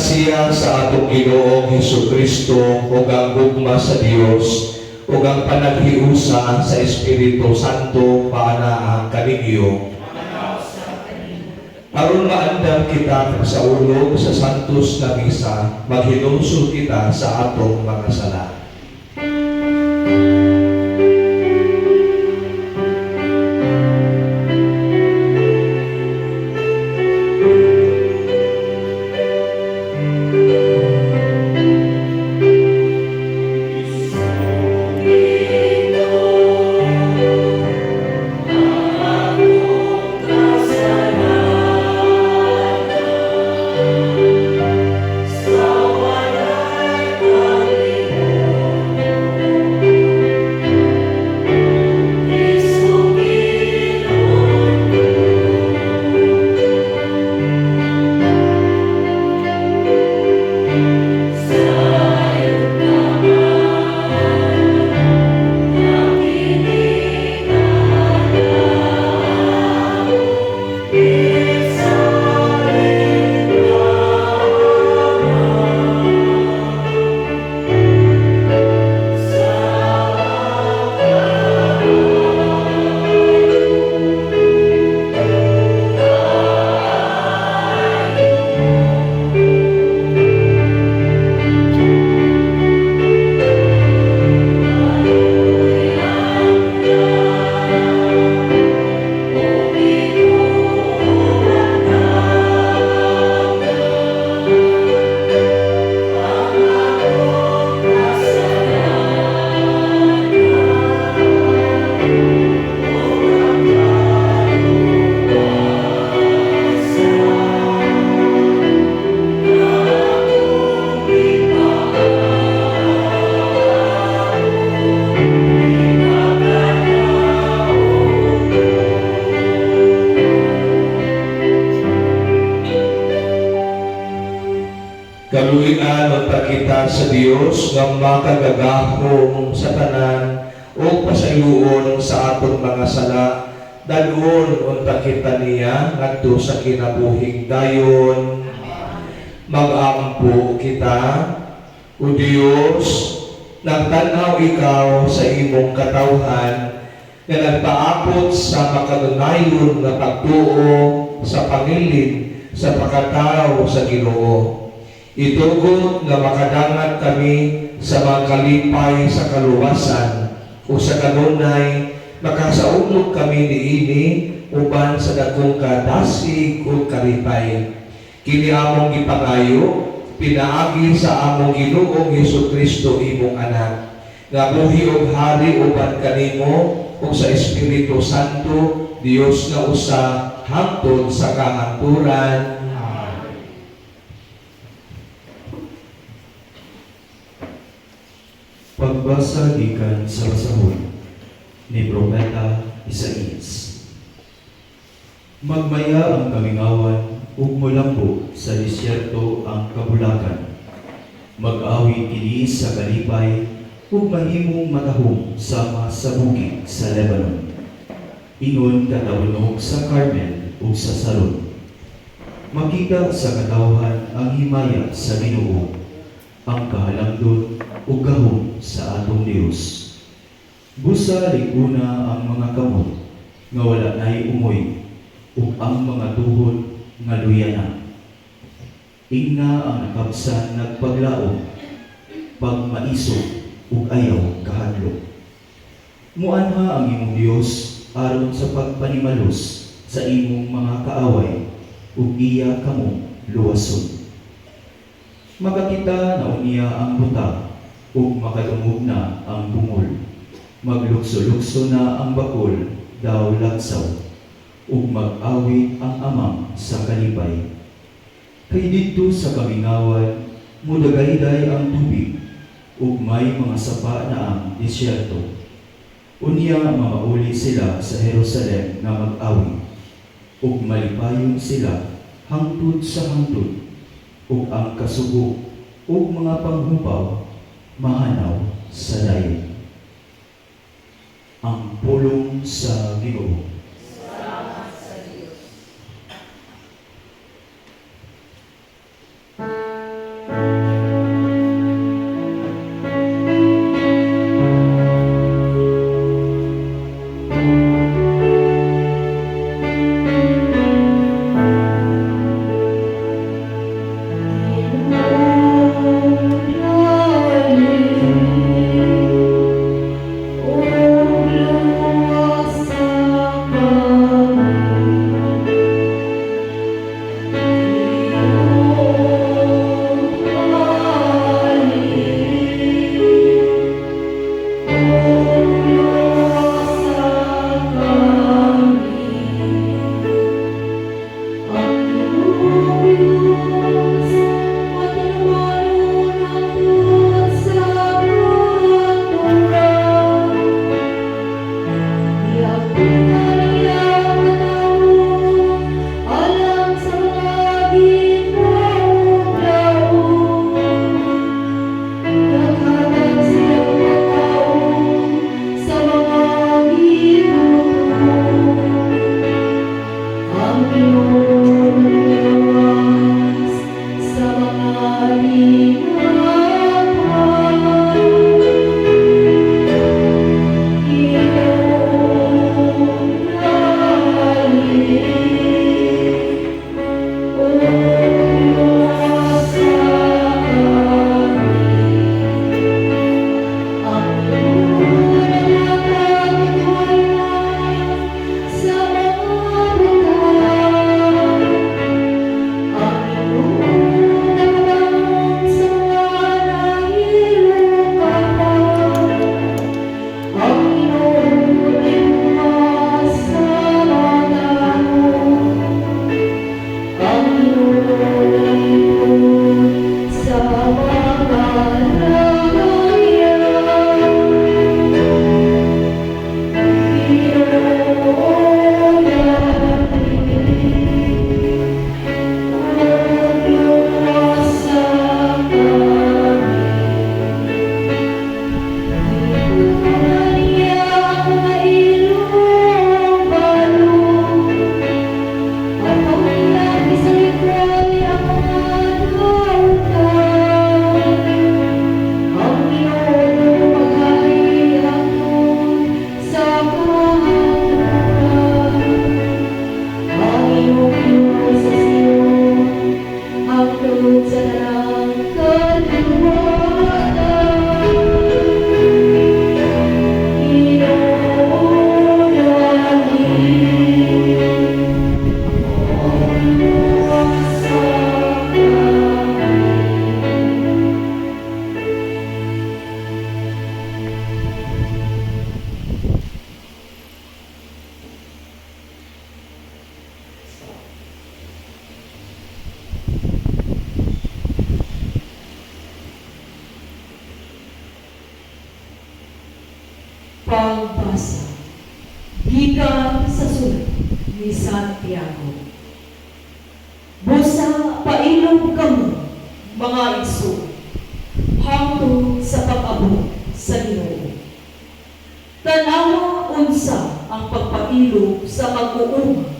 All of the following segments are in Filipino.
grasya sa atong Ginoong Hesukristo ug ang gugma sa Dios ug ang panaghiusa sa Espiritu Santo paanaa kaninyo. Aron maandam kita sa ulog sa santos na misa, maghinumsol kita sa atong mga sala. Kaluian unta kita sa Dios nga makagagahom sa tanan o pasayuon sa atong mga sala. Dalon unta kita niya ngadto sa kinabuhing dayon. Mag-ampo kita, o Dios, nagtanaw ikaw sa imong katawhan nga nagpaabot sa makaganayon nga pagtuo sa pangilin sa pagkatao sa Ginoo. Itugot nga makadangat kami sa mga kalipay sa kaluwasan o sa kanunay, makasaulog kami niini uban sa dakong kadasig o kalipay. Kini among gipangayo, pinaagi sa among Ginoong Hesukristo imong anak, nga buhi og hari uban kanimo ug sa Espiritu Santo, Dios nga usa hangtod sa kahangturan. Pagbasa gikan sa basahon ni Propeta Isaías. Magmaya ang kamingawan ug molambo sa disyerto ang kabulakan. Mag-awi kini sa kalipay ug mahimong matahom sama sa bukid sa Lebanon. Ingon katawnog sa Carmel ug sa Saron. Makita sa katawhan ang himaya sa Ginoo, ang kahalangdon ug gahom sa atong Dios. Busa liguna ang mga kamot nga wala nay umoy ug ang mga tuhod nga luyana. Ingna ang nakabsan nagpaglaom, pagmaisog ug ayaw kahadlok. Muanha ang imong Dios aron sa pagpanimalos sa imong mga kaaway ug iya kamo luwason. Makakita na unya ang buta ug makadungog na ang bungol. Maglukso-lukso na ang bakol daw lagsaw ug mag-awit ang amang sa kalipay. Kay didto sa kamingawan mudagayday ang tubig ug may mga sapa na ang disyerto. Unya mamauli sila sa Jerusalem nga mag-awit ug malipayon sila hangtod sa hangtod ug ang kasugo ug mga panghupaw mahanaw sa dayon. Ang pulong sa Ginoo. Salamat sa Diyos. pagbasa gikan sa sulat ni Santiago. Busa pailog kamo mga igsoon hangtod sa pag-abot sa Ginoo. Tanawa unsa ang pagpailog sa mag-uuma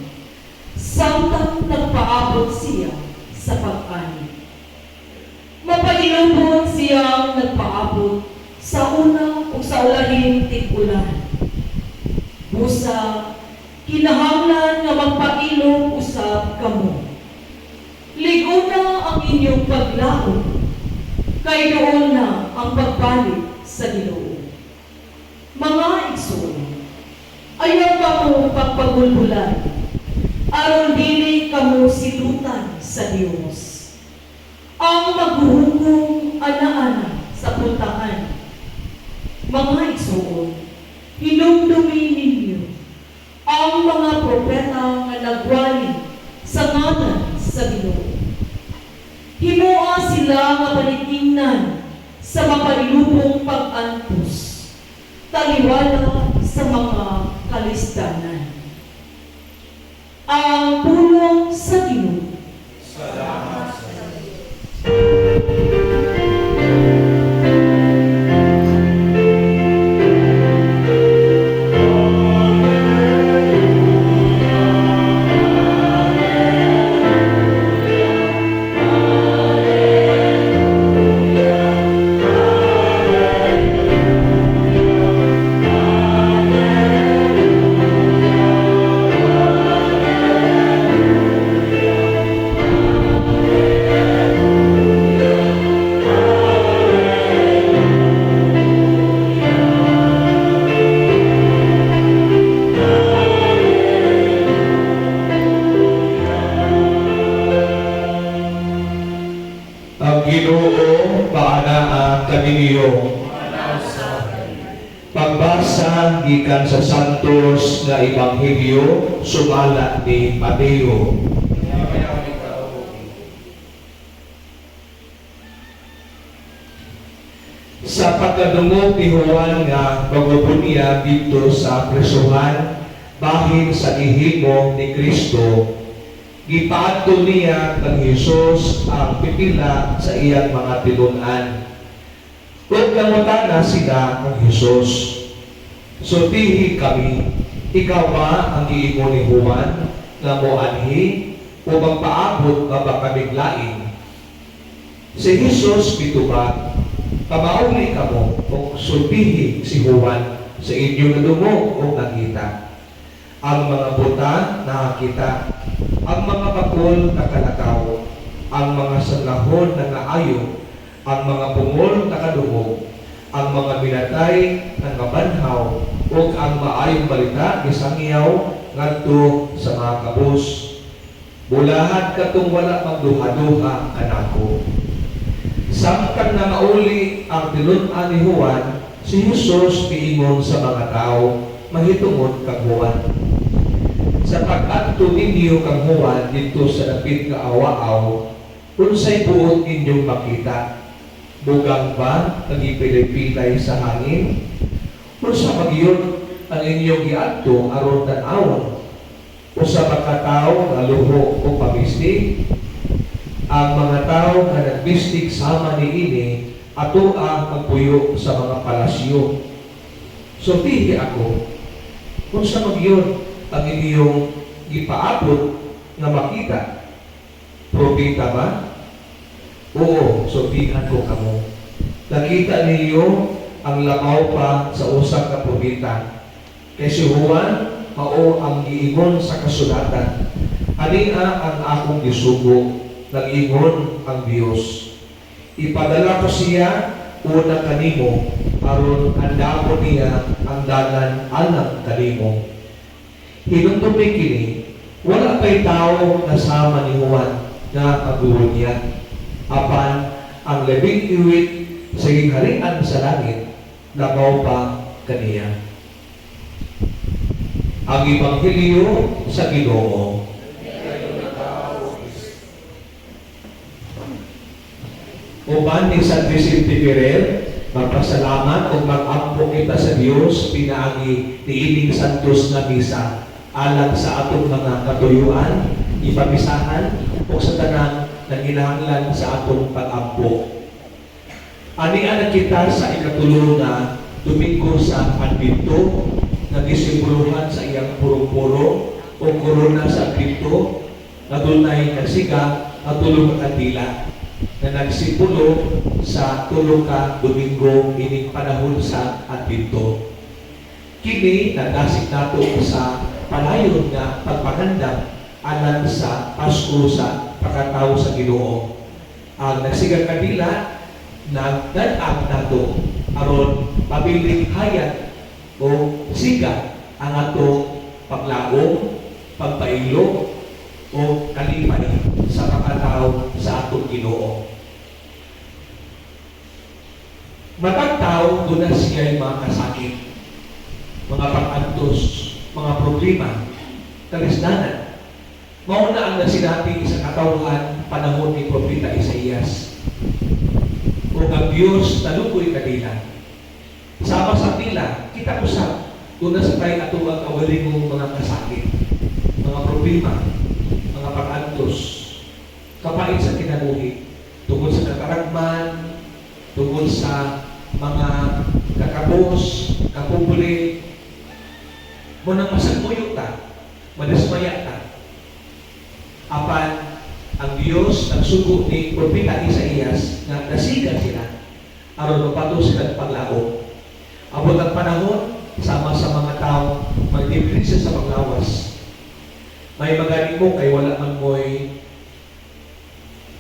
samtang nagpaabot siya sa pag-ani. Mapailubon siyang nagpaabot sa una o sa ulahing tig-ulan. Busa, kinahanglan nga magpailog usab kamo. Ligo na ang inyong paglaom, kay doon na ang pagbalik sa Ginoo. Mga igsoon, ayaw kamo pagpagulbulan, aron dili kamo silutan sa Dios. Ang maghuhukom ana-ana sa puntaan. Mga igsoon, hinumdumi ninyo ang mga propeta nga nagwali sa ngalan sa Ginoo. Himoa sila nga panitingnan sa mapailubong pag-antos, taliwala sa mga kalisdanan. Ang pulong sa Ginoo. Ang Ginoo paanaa kaniyo. Pagbasa gikan sa Santos nga Ebanghelyo sumala ni Mateo. Sa pagkadungog ni Juan nga magubon niya dito sa presuhan bahin sa ihimo ni Kristo, gipaadto niya kang Hesus ang pipila sa iyang mga tinunan. Ug nangutana sila kang Hesus, "Sultihi kami, ikaw ba ang giingon ni Juan nga moanhi o magpaabot nga bakabiglain?" Si Hesus mitubag, "Pamauli kamo o sultihi si Juan sa inyong nadungog o nakita. Ang mga buta nakakita, ang mga bakol nakalakaw, ang mga sanlahon na naayo, ang mga bungol nakadungog, ang mga binatay nangabanhaw, o ang maayong balita gisangyaw ngadto sa mga kabus. Bulahan katong wala magduha-duha kanako." Samtang na mauli ang tinud-an ni Juan, si Jesus piingon sa mga tao, "Mahitungod kang Juan. Sa pag-adto ninyo kang Juan dito sa dapit nga awaaw, unsay buot inyong makita? Bugang ba nagipilay-pilay sa hangin? Unsa magiyod ang inyong giadto aron tan-awon? O sa makataw nga luho o pamistig? Ang mga tao nga nagbistig sama niini ato ang magpuyo sa mga palasyo. Sultihi ako, unsa magiyod ang inyong gipaabot nga makita? Propeta ba? Oo, sultihan ko kamo. Nakita ninyo ang lamaw pa sa usa ka propeta. Kay si Juan mao ang giingon sa kasulatan, "Ania ang akong gisugo, nag-ingon ang Dios. Ipadala ko siya una kanimo, aron andamon niya ang dalan alang kanimo." Hinumdumi kini, wala pa'y tao nasama ni Juan na aguro niya. Apan ang labing iwit sa gingharian sa langit, lamaw pa kaniya. Ang Ebanghelyo sa Ginoo. Uban ni San Vicente Ferrer, magpasalamat o mag-ampo kita sa Dios pinaagi niining santos nga misa alang sa atong mga katuyuan, ipamisahan o sa tanang nanginahanglan sa atong pag-ampo. Ani-anak kita sa ikatulong na Domingo sa Advento na gisimboluhan sa iyang purong-puro o korona sa Advento na dunay nagsiga at tulong ka kandila na nagsipulo sa tulong ka Domingo ining panahon sa Advento. Kini nagdasig nato sa palayon nga pagpangandam alang sa Pasko sa pagkatao sa Ginoo. Ang nagsigang kandila nagdanag nato aron pabiling hayat o siga ang atong paglaom, pagpailo o kalipay sa pagkatao sa atong Ginoo. Matag tao doon siya mga kasakit, mga pag-antos, mga problema, kalisdanan. Mauna ang nasinabi sa katawhan panahon ni Propeta Isaías. Kung ang Diyos talukoy kanila, sama sa tila, kita usap, doon sa tayo ato ang kawaling mong mga kasakit, mga problema, mga pag-antos, kapait sa kinabuhi, tungkol sa kakaragman, tungkol sa mga kakabos, kapupuli, mo nang masagmuyo ta, madasmaya ta. Apan, ang Diyos nagsugo ni Propeta Isaías na nasigan sila aron mapato sila paglaom. Abot ang panahon, sama sa mga tao, magdibrisya sa paglawas. May magaling mo kay wala man mo'y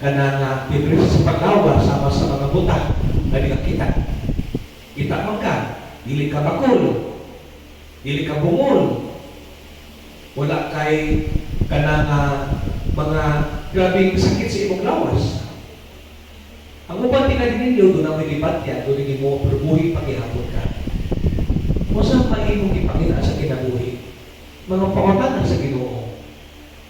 kanang dibrisya sa paglawas sama sa mga butang na kita. Kita man ka, dili ka bakul, dili ka bungol, wala kay kanang mga grabing sakit sa imong lawas. Ang uban tingnan ninyo, doon ang milipat yan, doon hindi mo perbuhi pagihapon ka. O saan pa imong ipakita sa kinabuhi? Mga pakatanan sa Ginoo.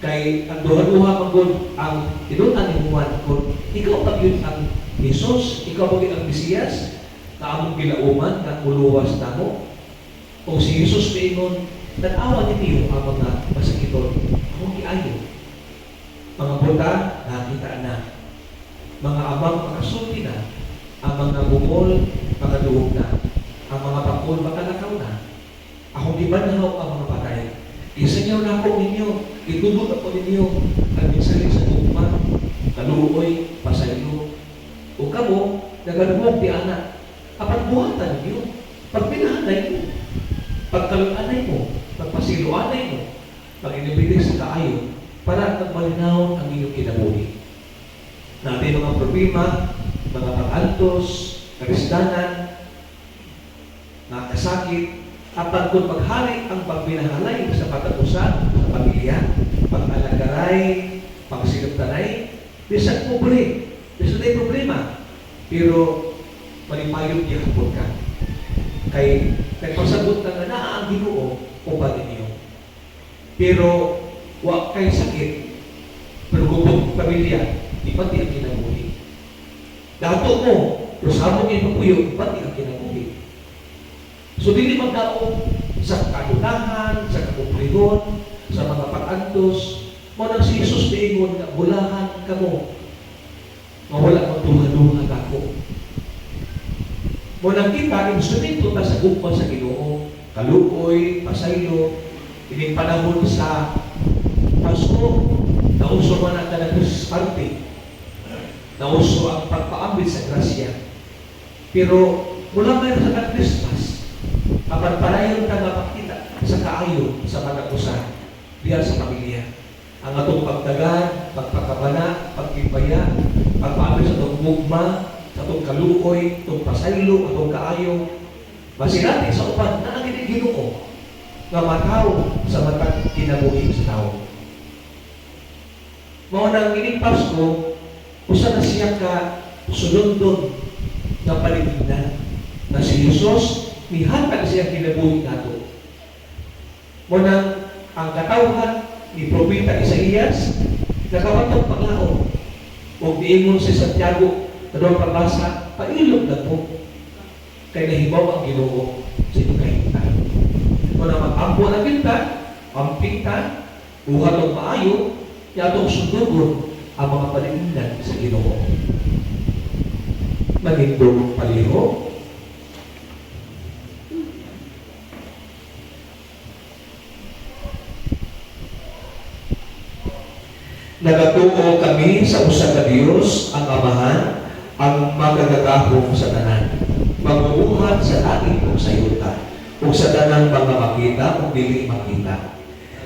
Kay ang duha-duha magod ang tinutan ni Juan kung ikaw pag yun ang Jesus, ikaw pag yun ang Mesiyas, na among gilauman, na uluwas na mo. O si Jesus pingon, nanawa ninyo ang mga masakiton. Akong kiayo. Mga buta, nakita na. Mga amang makasulti na. Ang mga bungol, makaduhog na. Ang mga bakol, makalakaw na. Akong ibanhaw ang mga patay. Isanyaw na ako ninyo. Itubog ako ninyo. Ang minsali sa tugma. Kaluoy, pasaylo. O kamo, nagaduhog di anak. Apat buhatan ninyo. Pagpinahanay mo. Pagkaluanay mo. Pagpasiluanay mo. Pag-inibilis sa kaayo. Para magmalinaw ang inyong kinabuhi. Natin mga problema, mga pag-antos, karisdanan, mga kasakit, apan kung paghari ang pagbinahalay sa patapusan, sa pamilya, pag-alagaray, pagsiliptanay, bisag pobre, bisag na problema. Pero malipayog niya kapot ka. Kay nagpasagot na nga ang Ginoo o ba ninyo. Pero wa kay sakit, pero gubog pamilya, di pati ang kinabuhi. Dato mo, rusamo niya mapuyo, di pati ang kinabuhi. So, dili magdaog sa kadunahan, sa kakumplihon, sa mga pag-antos, mo nang si Jesus diingon nga bulahan ka mo, mawala magduha-duha ako. Mo nang kita, instrumento ta sa gugma sa Ginoo, kalukoy, pasaylo, ining panahon sa Pasko, nauso man ang kanagos arte, nauso ang pagpaambit sa grasya. Pero mula may sa Christmas, kapag parayon ka nga pakita sa kaayo, sa panagusan, diyan sa pamilya. Ang atong pagdagan, pagpakabana, pagkipaya, pagpaambit sa itong mugma, sa itong kalukoy, itong pasaylo, itong kaayo, masinati sa upan na ang Ginoo nga mataw sa matang kinabuhi sa tao. Mao nang ining Pasko, usa na siya ka sulundon nga paligid na si Jesus mihatag siya kinabuhi nato. Mao nang ang katawhan ni Propeta Isaías nakawatog paglaom. O diingon si Santiago, kadong pagbasa, pailog na po. kay nahibaw ang Ginoo sa inyong kahimtang. Kung na mag-ampo na kita, ampingtan, uhat o maayo, yatong sundugon ang mga palindan sa Ginoo. Magindong paliho, nagatuo kami sa usa ka Dios, ang Amahan, ang magagatahong sa tanan, magbubuhat sa langit ug sa yuta, ug sa tanang mga makita ug dili makita.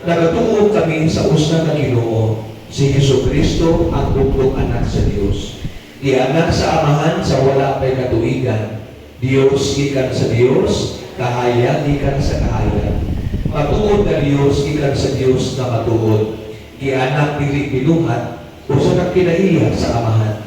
Nagatuo kami sa usa ka Ginoo, si Jesucristo, ang buklong anak sa Dios. Ianak sa Amahan sa wala pay katuigan, Dios gikan sa Dios, kahayag gikan sa kahayag. Matuod na Dios gikan sa Dios na matuod. Ianak dili binuhat o sa nagkinahiya sa Amahan.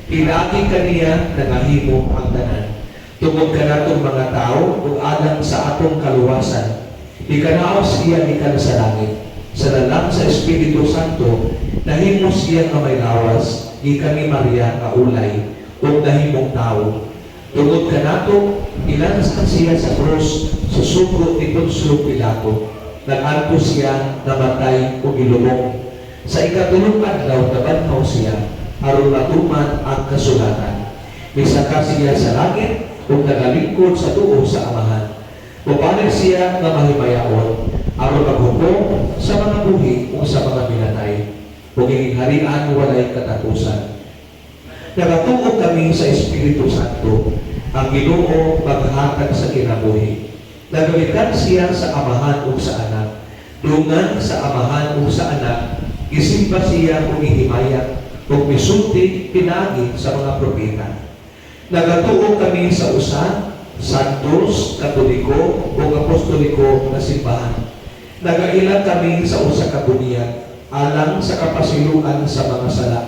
Pinagi kaniya nangahimo ang tanan. Tungod ka natong mga tao ug alang sa atong kaluwasan. Ikanaos iya gikan sa langit. Sa lalang sa Espiritu Santo, nahimo siya nga may lawas, gikan ni Maria nga ulay, ug nahimong tao. Tungod ka nato, ilansan siya sa krus, sa sugo ni Poncio Pilato. Nag-anto siya, namatay o gilubong. Sa ikatulong adlaw, nabanhaw siya, aron matuman ang kasulatan. Misaka siya sa langit, ug nagalingkod sa tuo sa Amahan. Upanig siya nga mahimayaon, aron maghukom sa mga buhi o sa mga binatay, ug harian walay katapusan. Nagatuo kami sa Espiritu Santo, ang Ginoo maghatag sa kinabuhi. Nagalikan siya sa Amahan ug sa Anak. Dungan sa Amahan ug sa Anak, isimba siya ug ihimayat ug misulti pinagi sa mga propeta. Nagatuo kami sa usa, santos, katoliko ug apostoliko nga simbahan. Nagailan kami sa usa ka bunyag alang sa kapasiluan sa mga sala.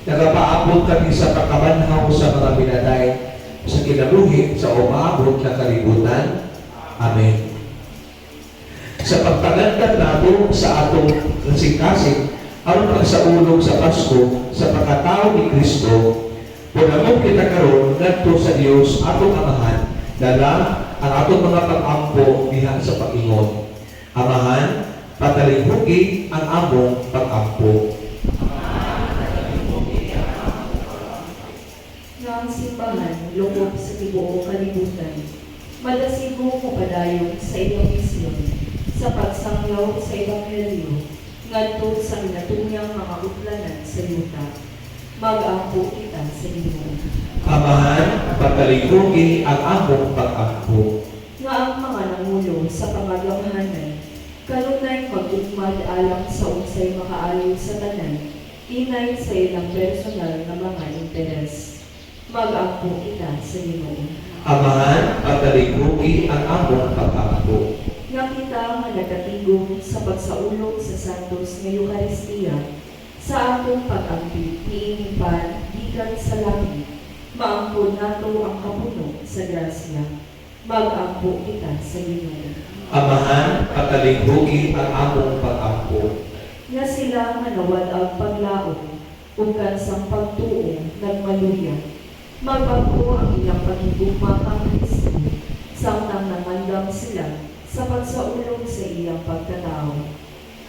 Nagapaabot kami sa pagkabanhaw sa mga binaday sa kinabuhi sa umaabot na kalibutan. Amen. Sa pagtagandag nato sa atong kasing-kasing aron pagsaulog sa Pasko sa pagkatao ni Kristo, punamon kita karon ngadto sa Dios atong Amahan, dala ang atong mga pag-ampo diha sa pag-ingon. Amahan, patalinghugi ang among pag-ampo. Nga ang simbahan loob sa tibuok kalibutan, madasigo mo padayon sa iyong misyon, sa pagsanglaw sa Ebanghelyo, ngadto sa minatunyang mga utlanan sa yuta. Mag-ampo kita sa Ginoo. Amahan, patalinghugi ang among pag-ampo. Nga ang mga nangulo sa pangagamhanan, kanunay mag-ugmad alang sa unsay makaayo sa tanan, inay sa ilang personal na mga interes. Mag-ampo kita sa Ginoo. Amahan, patalinghugi ang among pag-ampo. Nga kita nga nagatigong sa pagsaulog sa Santos nga Eucharistia, sa atong pag-ampi, niinipan, gikan sa langit, maampun nato ang kapuno sa grasya. Mag-ampo kita sa Ginoo. Amahan, patalinghugi ang among pag-ampo. Nga sila nga nawad ang paglaom, ug kansang pagtuo nagmaluya. Magbago ang ilang paghigugma kang Kristo, samtang namandam sila sa pagsaulog sa iyang pagkatao.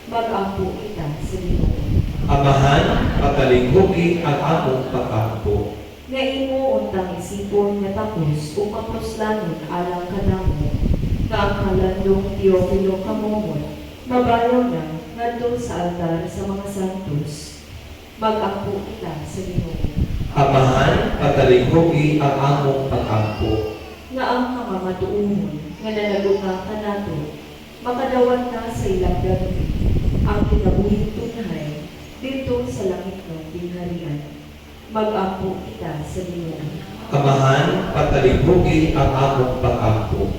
Mag-ampo kita sa Ginoo. Amahan, patalinghugi ang among pag-ampo. Nga imo untang isipon nga tapos o kaproslanon alang kadamo, nga ang halandong Teofilo kamomon, mabayaw na ngadto sa altar sa mga santos. Mag-ampo kita sa Ginoo. Amahan, patalinghugi ang among pag-ampo. Nga ang mga matuumon nga nanagunga ka nato, makadawat na sa ilang gabi, ang kinabuhing tunhay dito sa langit ng binharian. Mag-ampo kita sa Ginoo. Amahan, patalinghugi ang among pag-ampo.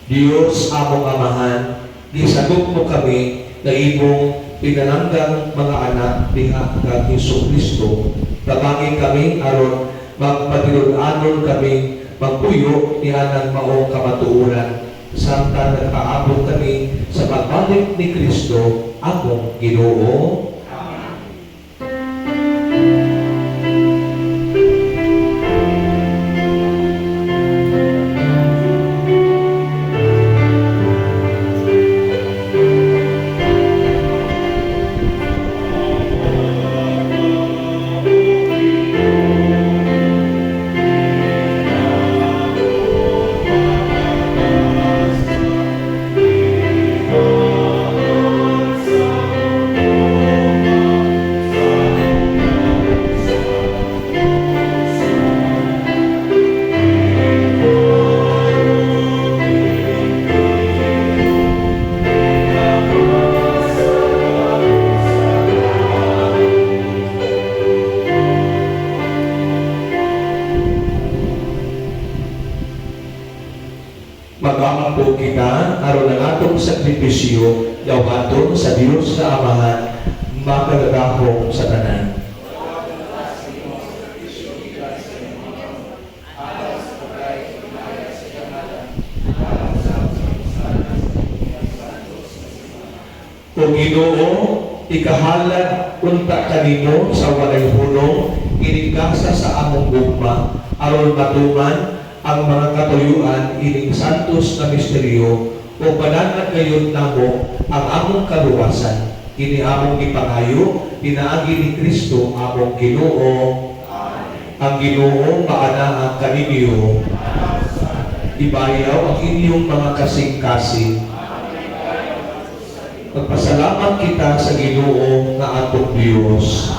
Diyos, among Amahan, gisagop mo kami na imong pinalanggang mga anak diha kang Jesucristo. Tabangin kami aron magpatilon-anon kami magpuyo ni anang maong kamatuuran samtang nagpaabot kami sa pagbalik ni Kristo among Ginoo. Mag-aampo kita aron ang atong sakripisyo dawaton sa Dios sa Amahan makagagahong sa tanan. O Ginoo, ikahalad unta kanimo sa walay hunong inigasa sa among gugma aron matuman ang mga katuyuan ining santos na misteryo o pananag ngayon namo ang among kaluwasan ini among ipangayo pinaagi ni Kristo among Ginoo. Ang Ginoo maanaa kaninyo, ibayaw ang inyong mga kasing-kasing. Magpasalamat kita sa Ginoo nga atong Dios.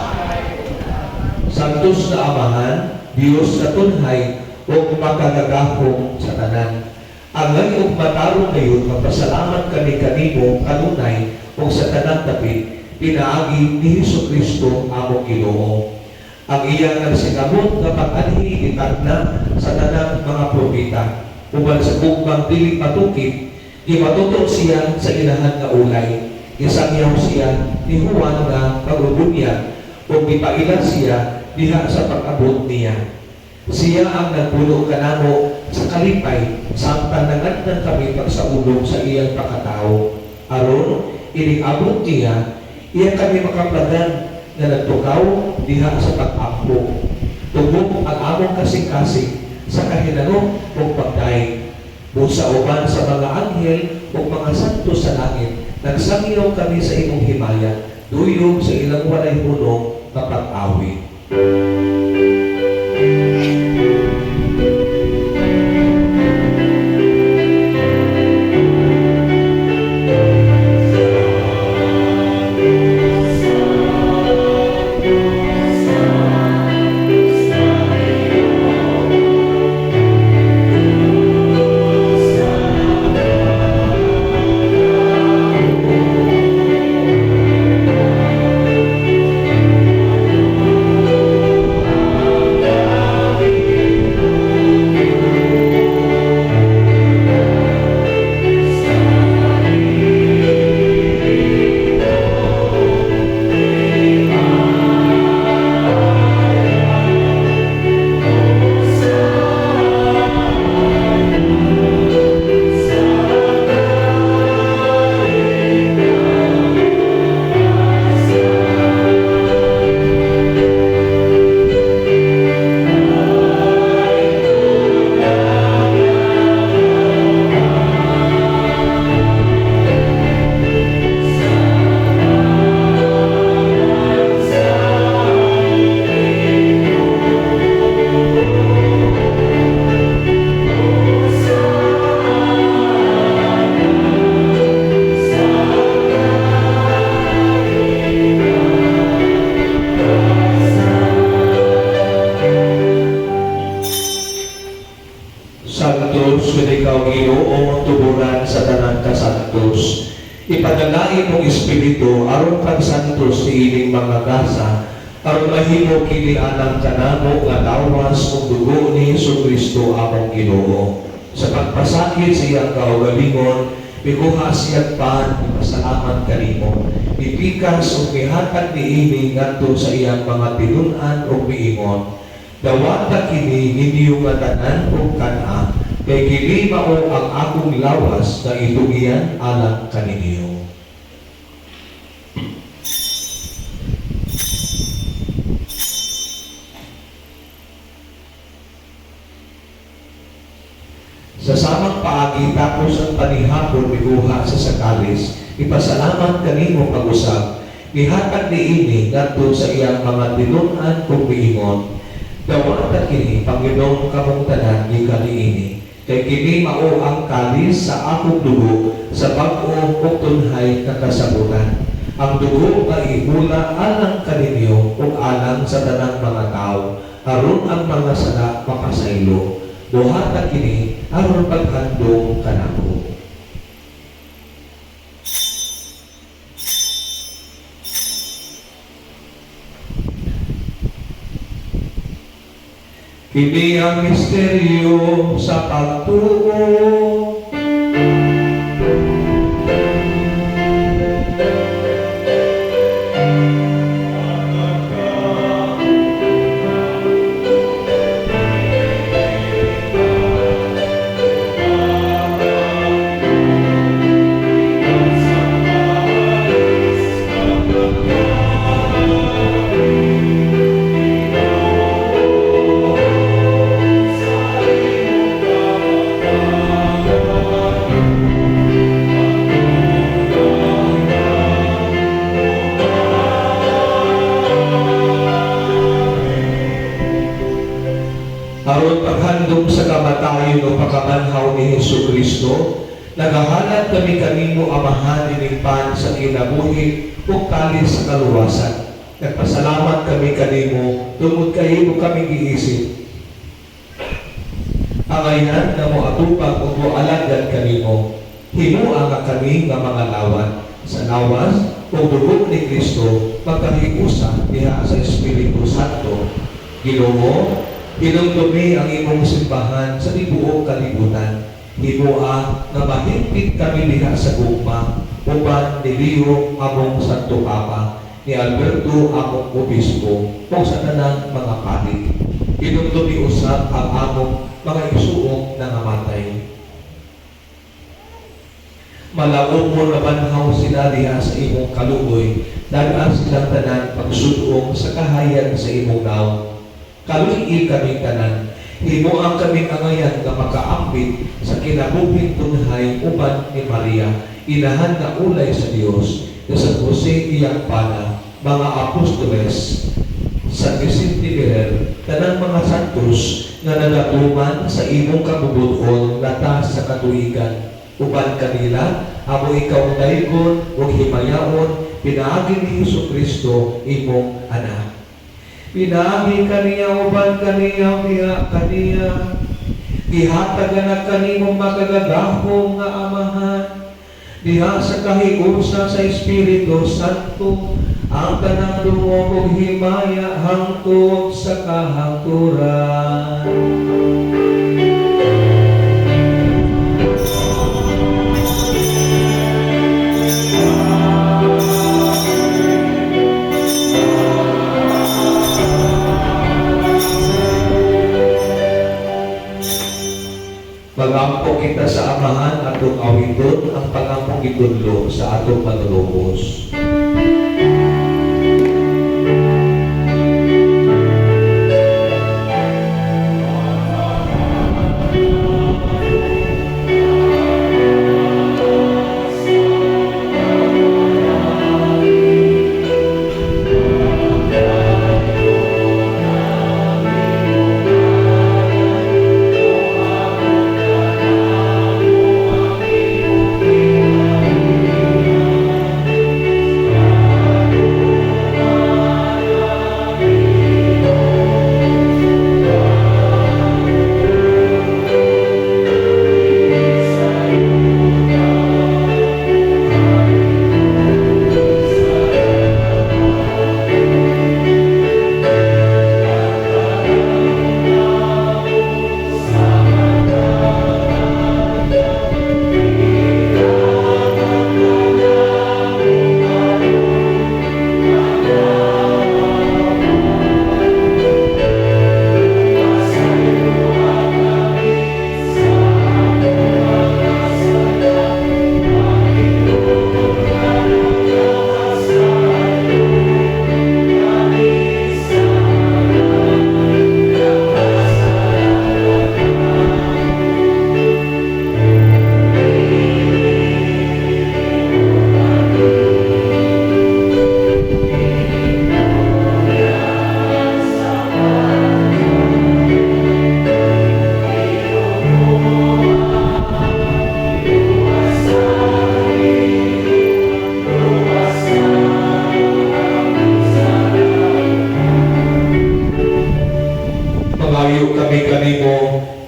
Santos na Amahan, Dios na tunhay o makagagahong sa tanan. Ang ngayong matarong ngayon, magpasalamat kami kanimo kanunay o sa tanan dapit, pinaagi ni Jesucristo among Ginoo. Ang iyang nagsingamot nga pag-anhi itarna sa tanang mga propeta, uban sa bugmang dili patukit, imatutok siya sa ilahan nga ulay. Isangyaw siya ni Juan nga pagrubunya o ipailan siya diha sa pag-abot niya. Siya ang nagpulo kanamo sa kalipay samtang nangadnan kami pagsaulog sa iyang pakatao. Aron, ining-abot niya, iya kami makaplagan na nagtukaw diha sa pag-ampo. Tugog ang among kasing-kasing sa kahinanong o pagdaig. Busa uban sa mga anghel o mga santo sa langit, nagsangyaw kami sa imong himaya, duyog sa ilang walay hunong na pag-awi. Santos, kung ikaw Ginoo, tuburan sa tanan ka santos. Ipadalain mong Espiritu, aron kang santos ni ining mga gasa, aron mahimo kini anang kanamo nga lawas kung dugo ni Jesucristo among Ginoo. Sa pagpasakit sa iyang kaugalingon, mikuha siyang pan, ipasalamat kanimo. Ipikas o mihatag ni ini ngadto sa iyang mga tinunan o miingon. Dawata kini ninyo nga tanan o kana, kay kini mao ang akong lawas na itugian alang kaninyo. Sa samang paagi tapos ang panihapon miguha sa sakalis, ipasalamat kanimo pag-usap, ihatag ni ini ngadto sa iyang mga tinunan o miingon. Dawata kini, Panginoong kamong tanan, ni kaniini. Kay kini mao ang kalis sa akong dugo, sa bag-o o tunhay na kasabutan. Ang dugo ay ihula alang kaninyo o alang sa tanang mga tao, aron ang mga sala makasaylo. Buhata kini, aron paghandong kanako. Kini ang misteryo sa pagtuo aron paghandom sa kamatayon o pagkamanhaw ni Hesus Kristo, nagahanap kami kanimo amahan iningpan sa kinabuhi ug kalis sa kaluwasan. Nagpasalamat kami kanimo tungod kay mo kami giisip. Angayan na mo atupag ug moalagad kanimo. Himuha nga kami nga mga lawan sa lawas ug dugo ni Kristo pagkahigusa diha sa Espiritu Santo. Ginoo, hinumdumi ang imong simbahan sa tibuok kalibutan. Himuha nga mahigpit kami diha sa gugma uban ni Leo among Santo Papa, ni Alberto among obispo ug sa tanang mga panig. Hinumdumi usab ang among mga isuong nga namatay. Malaong mo nabanhaw sila diha sa imong kaluoy, dagan silang tanan pagsudong sa kahayag sa imong naw. Kaluyi kami tanan, himuang kami angayan nga makaambit sa kinabuhing tunhay uban ni Maria, inahan nga ulay sa Dios, na sa Jose iyang pana, mga apostoles, sa Vicente Ferrer, tanang mga santos nga nagatuman sa imong kabubuton latas sa katuigan. Uban kanila, amo ikaw daygon ug himayaon, pinaagi ni Hesus Kristo imong anak. Pinaagi kaniya uban kaniya biya kaniya. Gihatagan na kanimong makagadahong nga amahan. Diha sa kahigusa sa Espiritu Santo, ang tanang dumo ug himaya hangtod sa kahangturan. Magampo kita sa amahan atong awiton ang pangampong gitudlo sa atong panulubos.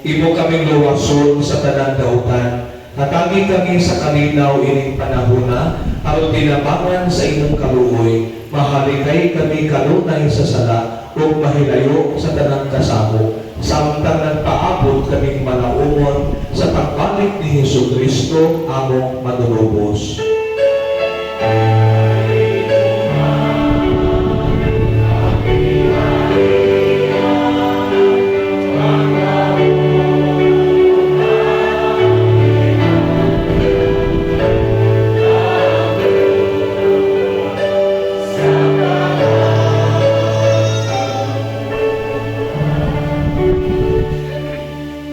imo kaming luwason sa tanang dautan. Hatagi kami sa kalinaw ining panahona, aron tinabangan sa imong kaluoy. Mahalikay kami kanunay sa sala, ug mahilayo sa tanang kasamo. Samtang nagpaabot kaming malaumon sa pagbalik ni Hesus Kristo, among manulubos.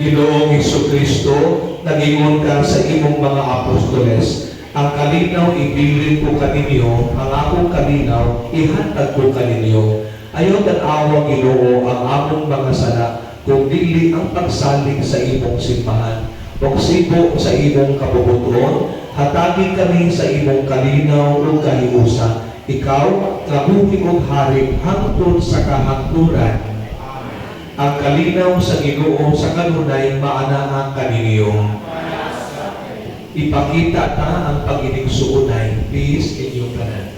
Ginoong Jesucristo, nagingon ka sa imong mga apostoles, ang kalinaw ibilin ko kaninyo, ang akong kalinaw ihatag ko kaninyo. Ayaw tanawa, Ginoo, ang among mga sala, kung dili ang pagsalig sa imong simbahan. O sibo sa imong kabubuton, hatagi kami sa imong kalinaw o kahiusa. Ikaw, nga buhi og hari hangtod sa kahangturan. Ang kalinaw sa Ginoo sa kanunay maanaa kaninyo. Ipakita ta ang paginingsuunay. Peace inyong tanan.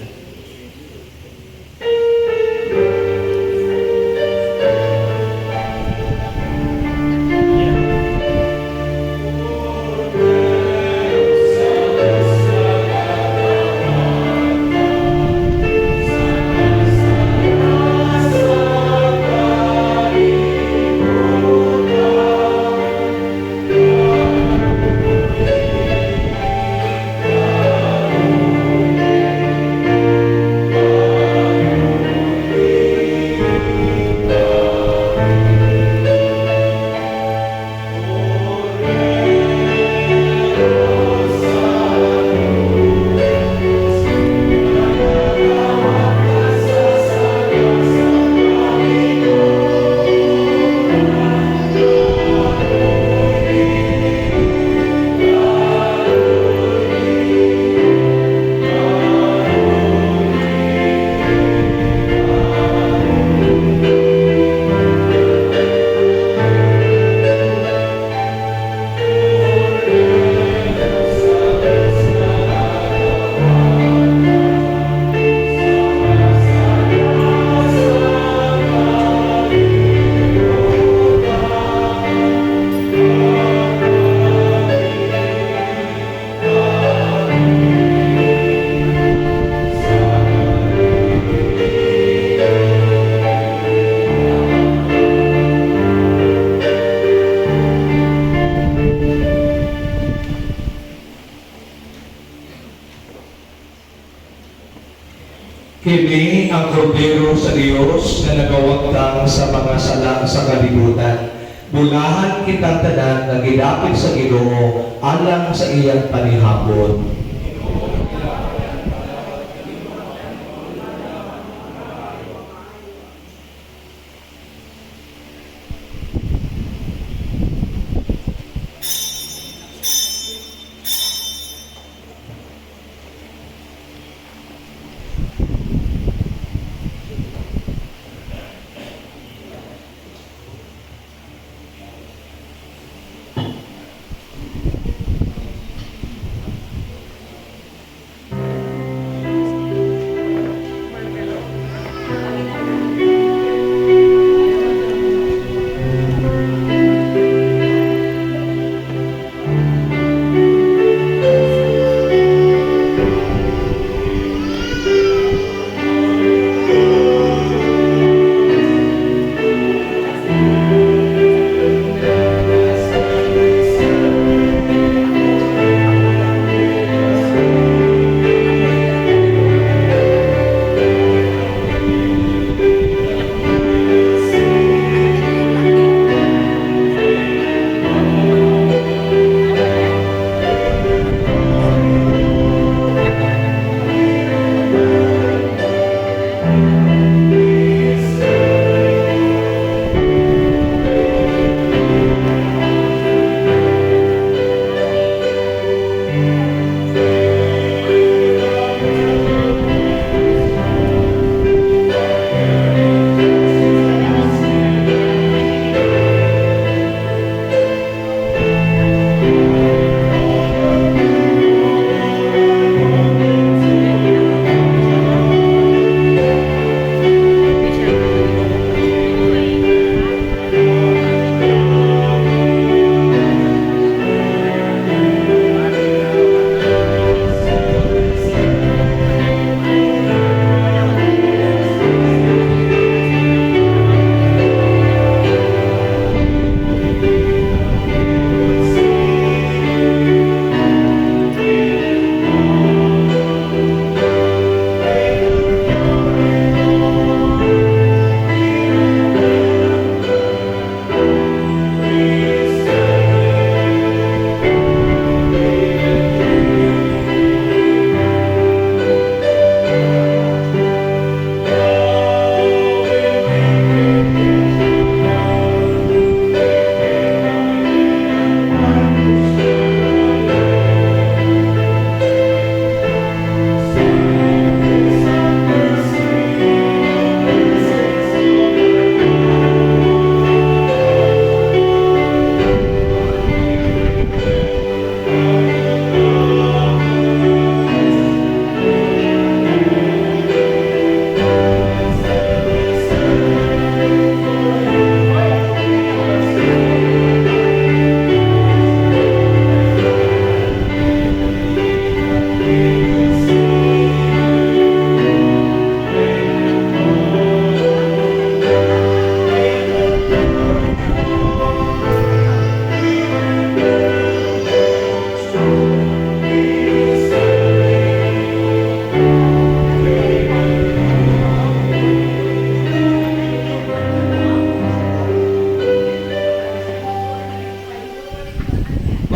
Kini ang kordero sa Dios na nagawagtang sa mga sala sa kalibutan. Bulahan kitang tanan nga gidapit sa Ginoo alang sa iyang panihapon.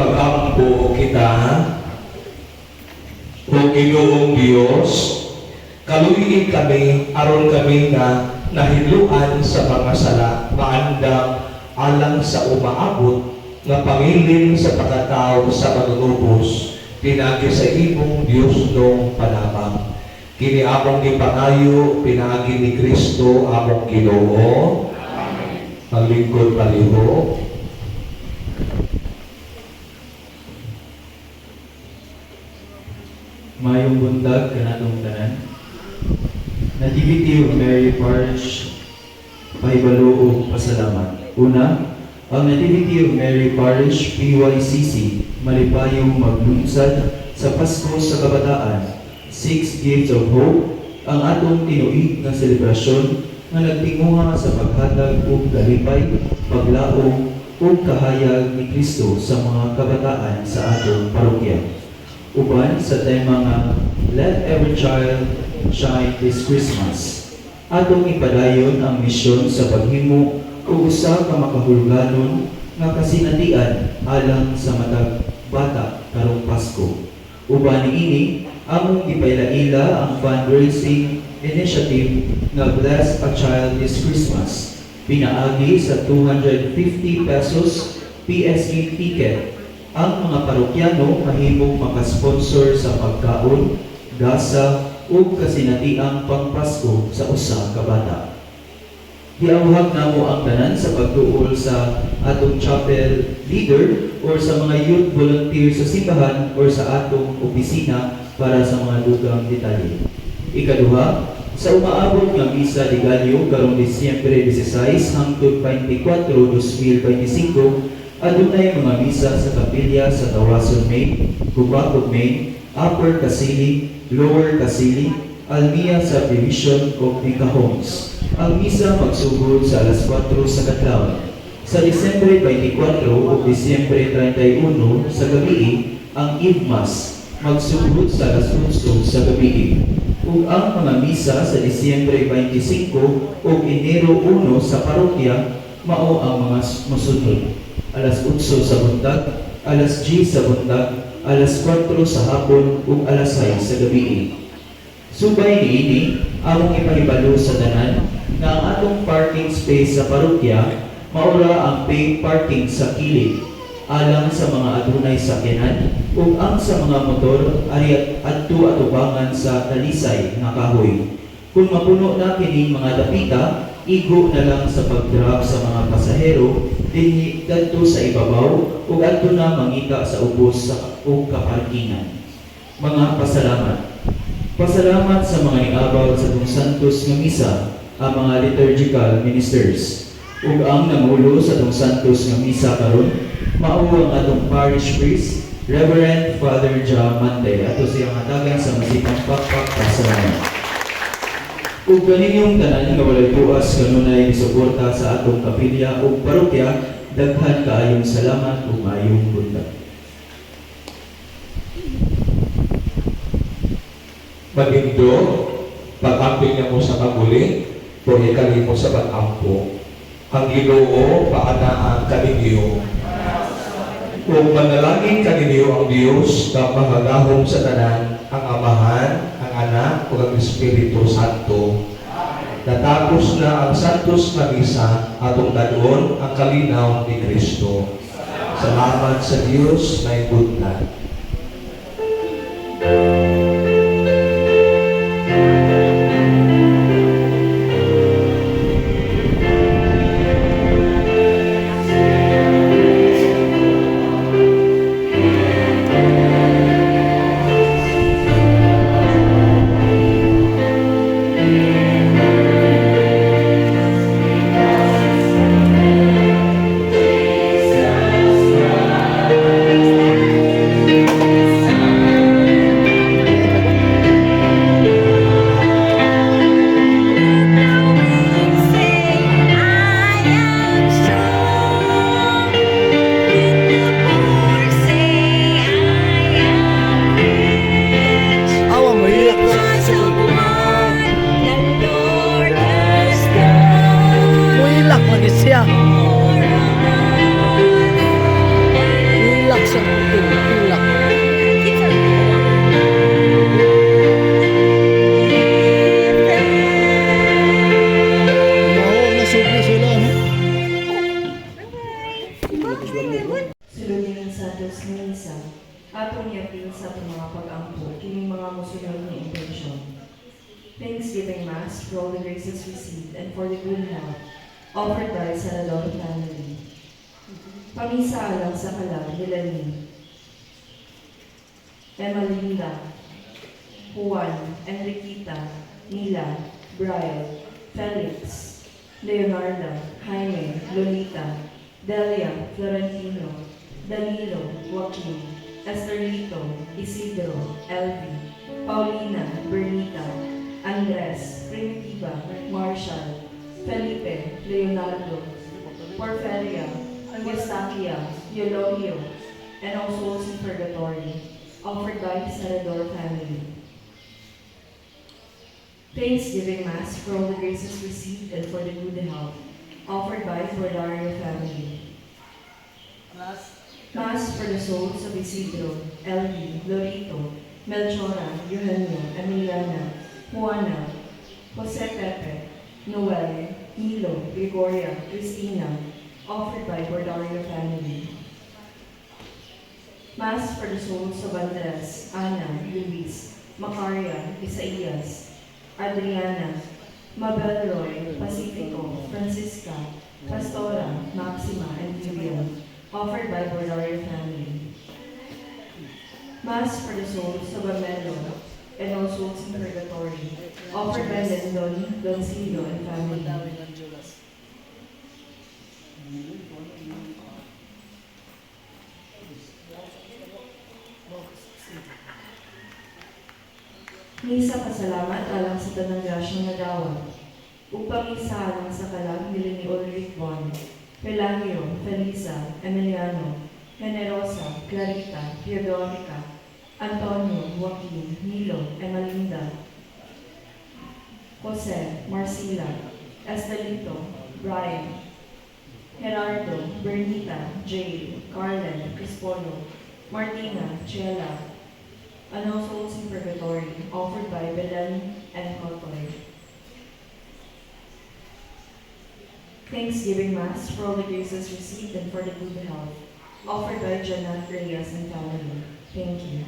pagampo kita, o Ginoong Dios, kaluhiin kami, aron kami nga nahidluan sa mga sala, maandam alang sa umaabot, nga pangilin sa pagkatao sa manunubos, pinagi sa imong Dios nung panabang. Kini among gipangayo, pinagi ni Kristo among Ginoo. Ang lingkod paliho. Mayong buntag kanatong tanan. Nativity of Mary Parish, pahibalo o pasalamat. Una, ang Nativity of Mary Parish PYCC malipayong maglunsad sa Pasko sa Kabataan, 6 Gifts of Hope, ang atong tinuig nga selebrasyon nga nagtinguha sa paghatag ug kalipay, paglaom ug kahayag ni Kristo sa mga kabataan sa atong parokya. Uban sa tema nga Let Every Child Shine This Christmas, atong ipadayon ang misyon sa paghimo o usa ka makahuluganon nga kasinatian alang sa matag bata karong Pasko. Uban niini among ipailaila ang fundraising initiative nga Bless a Child This Christmas, pinaagi sa 250 pesos PSG ticket. Ang mga parokyano mahimong makasponsor sa pagkaon, gasa, ug kasinatiang pangpasko sa usa ka bata. Giawhag namo ang tanan sa pagtuol sa atong chapel leader or sa mga youth volunteer sa simbahan or sa atong opisina para sa mga dugang detalye. Ikaduha, sa umaabot nga misa de Gallo karong Disyembre 16 hangtod 24, 2025, adunay mga misa sa kapilya sa Tawason Main, Gubakog Main, Upper Kasili, Lower Kasili, Almia Subdivision of Nika Homes. Ang misa magsugod sa alas 4 sa kadlawon. Sa Disyembre 24 o Disyembre 31 sa gabi, ang Eve Mass magsugod sa alas 8 sa gabi. Ug ang mga misa sa Disyembre 25 o Enero 1 sa parokya mao ang mga mosunod. Alas 8 sa buntag, alas 10 sa buntag, alas 4 sa hapon ug alas 6 sa gabi. Subay niini among ipahibalo sa tanan nga ang atong parking space sa parokya maura ang paid parking sa kilid alang sa mga adunay sakyanan ug ang sa mga motor ari adto atubangan sa talisay nga kahoy. Kung mapuno na kining mga dapita, igo na lang sa pag-drop sa mga pasahero dinhi kadto sa ibabaw ug adto na mangita sa ubos sa ug kaparkingan. Mga pasalamat. Pasalamat sa mga niabaw sa Dong Santos nga misa, ang mga liturgical ministers. Ug ang namulo sa Dong Santos nga misa karon mao ang atong parish priest, Reverend Father Ja Mante, ato siyang hatagan sa masipang pakpak pasalamat. Ug kaninyong tanan nga walay buwas kanunay gisuporta sa atong kapilya ug parokya, daghan kaayong salamat ug maayong buntag. Magindo, pag-amping niya mo sa paguli, o ikali mo sa pag-ampo. Ang Ginoo paanaan kaninyo. Kung manalangin kaninyo ang Diyos na mahagahom sa tanan, ang Amahan, ang Anak, o ang Espiritu Santo. Natapos na ang Santos na Misa, atong dadon ang kalinaw ni Kristo. Salamat sa Diyos na ibutlan. Sulod ng Santos Misa, atong yapin sa atong mga pag-ampo, kining mga musunod na intensyon. Thanksgiving Mass for all the graces received and for the good health offered by Senador family. Pamisa alang sa kalag nila ni Emalinda, Juan, Enriqueta, Mila, Brian, Felix, Leonardo, Jaime, Lolita, Delia, Florentino, Danilo, Joaquin, Estelito, Isidro, Elvi, Paulina, Bernita, Andres, Primitiva, Marshall, Felipe, Leonardo, Porferia, Eustaquia, Eulogio, and all souls in purgatory, offered by the Senador family. Thanksgiving Mass for all the graces received and for the good health, offered by the Bordario family. Mass for the souls of Isidro, Elvi, Lorito, Melchora, Eugenio, Emiliana, Juana, Jose Pepe, Noel, Milo, Gregoria, Cristina, offered by Bordario family. Mass for the souls of Andres, Ana, Luis, Macaria, Isaias, Adriana, Mabel Roy, Pacifico, Francisca, Pastora, Maxima, and Vivian, offered by Bordario family. Mass for the souls of Amelo and all souls in purgatory, offered by Lendon, Doncillo, and family. Misa pasalamat alang sa tanang grasyang nagawa. Upang misa alang sa kalag nila ni Ulrich Von, Pelagio, Felisa, Emiliano, Generosa, Clarita, Teodorica, Antonio, Joaquin, Milo, Emalinda, Jose, Marcila, Estelito, Brian, Gerardo, Bernita, Jay, Carlen, Crispolo, Martina, Chela, and all souls in purgatory, offered by Belen and Kotoy. Thanksgiving Mass for all the graces received and for the good health, offered by Janet Reyes and family. Thank you.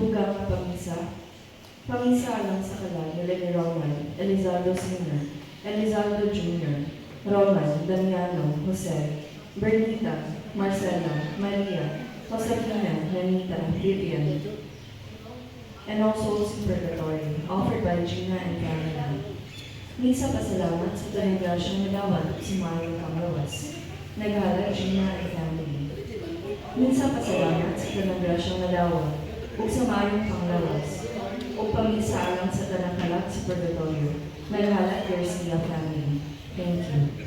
Dugang pamisa. Pamisa lang sa kalan nila ni Roman, Elizaldo Sr., Elizaldo Jr., Roman, Damiano, Jose, Bernita, Marcela, Maria, Josefina, Nanita, Vivian, and all souls in purgatory, offered by Gina and family. Misa pasalamat sa Tanagasyang Nagawan si Mario Camroas, Naghala, Gina and family. Misa pasalamat sa Tanagasyang Nagawan ug sa Mario Panglawas, o pamisa alang sa Tanakalat sa purgatorio, Naghala, Garcia family. Thank you.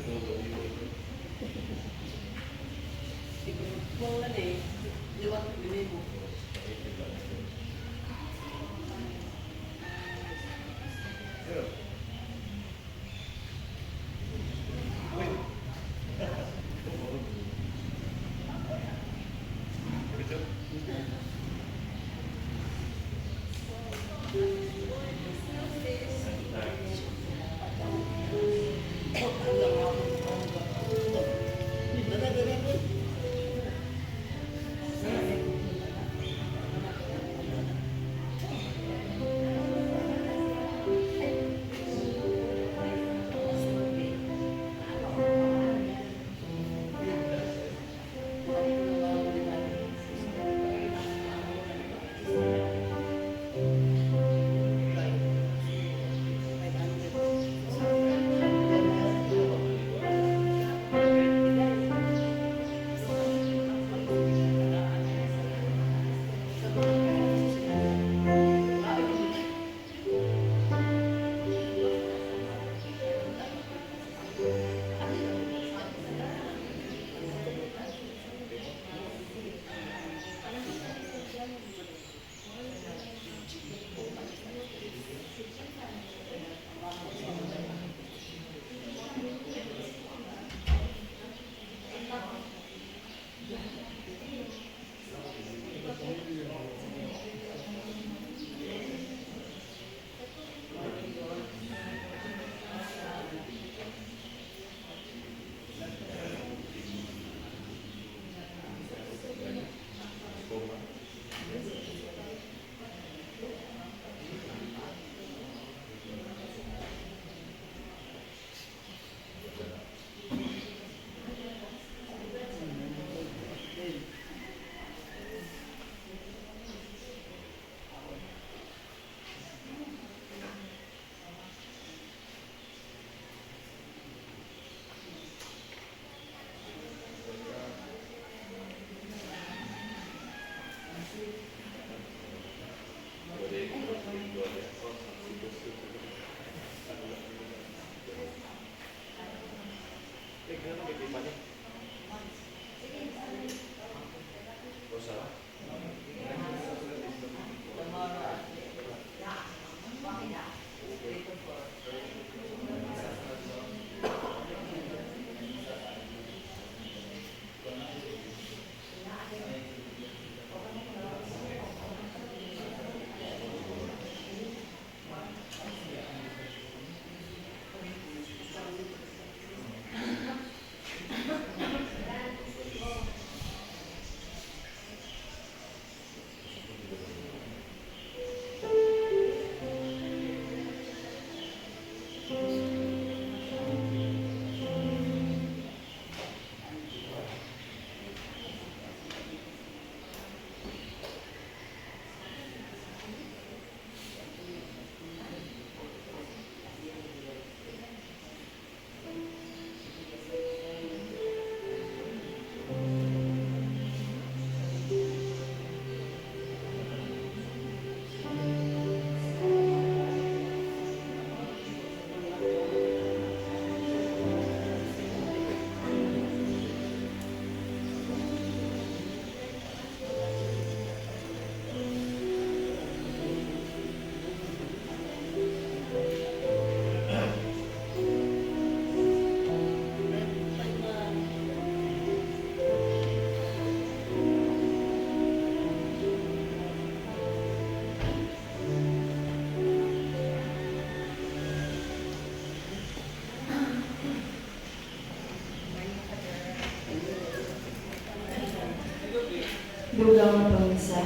Dugang pamisa.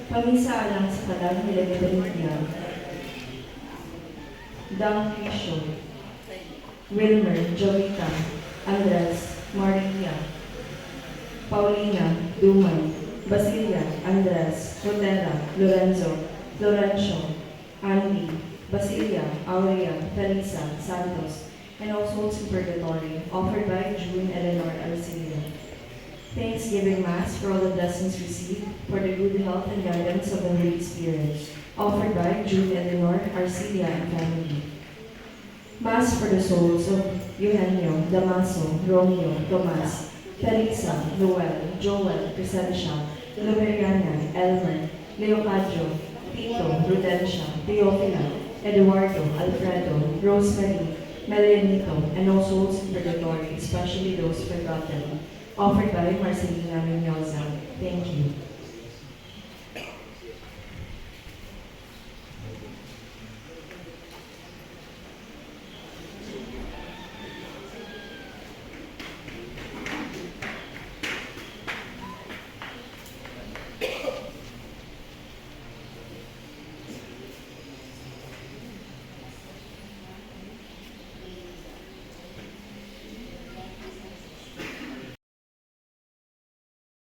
Pamisaalang sa kalang Hilabidania, Dang Pisho, Wilmer, Jovita, Andres, Maria, Paulina, Dumay, Basilia, Andres, Rotera, Lorenzo, Florencio, Andy, Basilia, Aurea, Felisa, Santos, and all souls in purgatory, offered by June Eleanor Arcilia. Thanksgiving Mass for all the blessings received, for the good health and guidance of the Holy Spirit, offered by June Eleanor Arcilia and family. Mass for the souls of Eugenio, Damaso, Romeo, Tomas, Felisa, Noel, Joel, Crescencia, Lumeriana, Elmer, Leocadio, Tito, Rudencia, Teofila, Eduardo, Alfredo, Rosemary, Melianito, and all souls in purgatory, especially those forgotten, offered by Marcelina Mendoza. Thank you.